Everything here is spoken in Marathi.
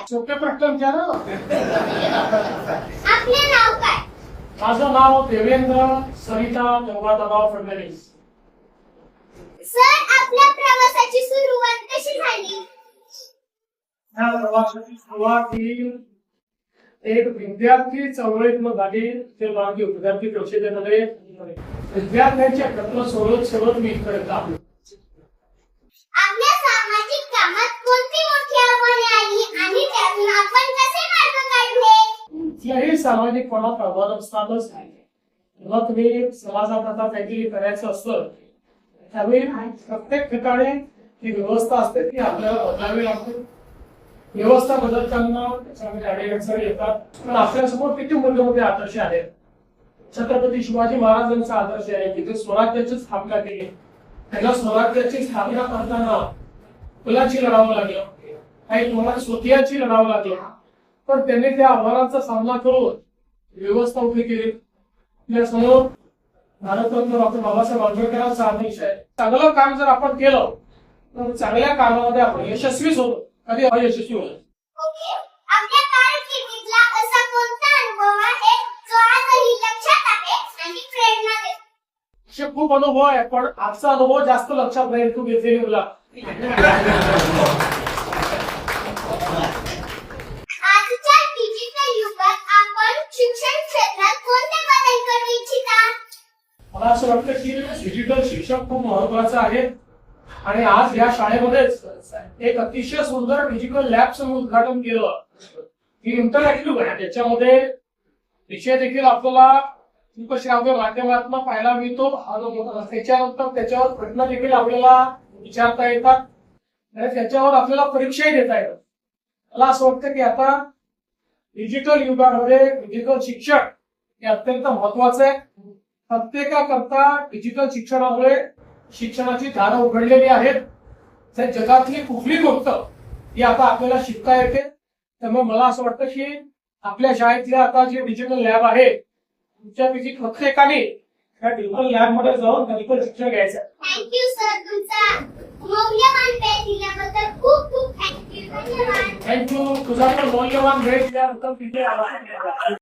विचार. सोपे प्रश्न विचारा. आपले नाव काय? माझं नाव देवेंद्र सरिता गंगाधरराव फडणवीस. सर, आपल्या प्रवासाची सुरुवात कशी झाली? या प्रवासाची सुरुवात ही एक विद्यार्थी चळवळीतून झाली. ते मागे विद्यार्थी परिषदेमध्ये विद्यार्थ्यांचे प्रश्न सोडवत मी इकडे आलो. आपल्या सामाजिक कामात कोणती मोठी आव्हाने आली आणि त्यातून आपण कसे मार्ग काढले? कुठल्याही सामाजिक कोणात आव्हान असतातच. जेव्हा तुम्ही समाजात आता काहीतरी करायचं असतं त्यावेळी प्रत्येक ठिकाणी जी व्यवस्था असते ती आपल्याला बदलावी लागते. व्यवस्था बदलताना त्याच्यामध्ये अडचणी येतात. पण आपल्यासमोर किती मूल्यमध्ये आदर्श आहेत. छत्रपती शिवाजी महाराजांचा आदर्श आहे. तिथे स्वराज्याची स्थापना केली. त्यांना स्वराज्याची स्थापना करताना मुलाची लढावं लागलं, काही तुम्हाला स्वतःची लढावं लागलं. पण त्यांनी त्या आव्हानांचा सामना करून व्यवस्था उभी केली. आपल्या समोर भारतरत्न डॉक्टर बाबासाहेब आंबेडकरांचा आदेश आहे. चांगलं काम जर आपण केलं तर चांगल्या कामामध्ये आपण यशस्वीच होतो, कधी अयशस्वी होतो. ओके. आपल्या कारकिर्दीतला असा कोणता अनुभव आहे जो आजही लक्षात आहे आणि प्रेरणा देतो? असे खूप अनुभव आहे पण आजचा अनुभव जास्त लक्षात राहील. तू घेतलेली मुला आजच्या डिजिटल युगात आपण शिक्षण क्षेत्रात कोणते बदल करू इच्छिता? मला असं वाटतं की डिजिटल शिक्षण खूप महत्वाचं आहे. आणि आज या शाळेमध्येच एक अतिशय सुंदर डिजिटल लॅबचं उद्घाटन केलं. ही इंटरॅक्टिव्ह आहे. त्याच्यामध्ये विषय देखील आपल्याला श्राव्य माध्यमातून पाहायला मिळतो. त्याच्यानंतर त्याच्यावर प्रश्न देखील आपल्याला विचारता येतात आणि त्याच्यावर आपल्याला परीक्षाही देता येतात. मला असं वाटतं की आता डिजिटल युगामध्ये डिजिटल शिक्षण हे अत्यंत महत्वाचं आहे. प्रत्येकाकरता डिजिटल शिक्षणामुळे शिक्षणाची दारं उघडलेली आहेत. तर जगातली कुठली गोष्ट ही आता आपल्याला शिकता येते. त्यामुळे मला असं वाटतं की आपल्या शाळेतल्या आता जे डिजिटल लॅब आहे तुमच्यापैकी प्रत्येकाने त्या डिजिटल लॅब मध्ये जाऊन डिजिटल शिक्षण घ्यायचं. थँक्यू सर, तुमचा मौल्यवान वेळ दिल्याबद्दल खूप खूप थँक्यू. धन्यवाद. थँक्यू. तुझा पण मौल्यवान वेळ दिल्याबद्दल तिथे आला.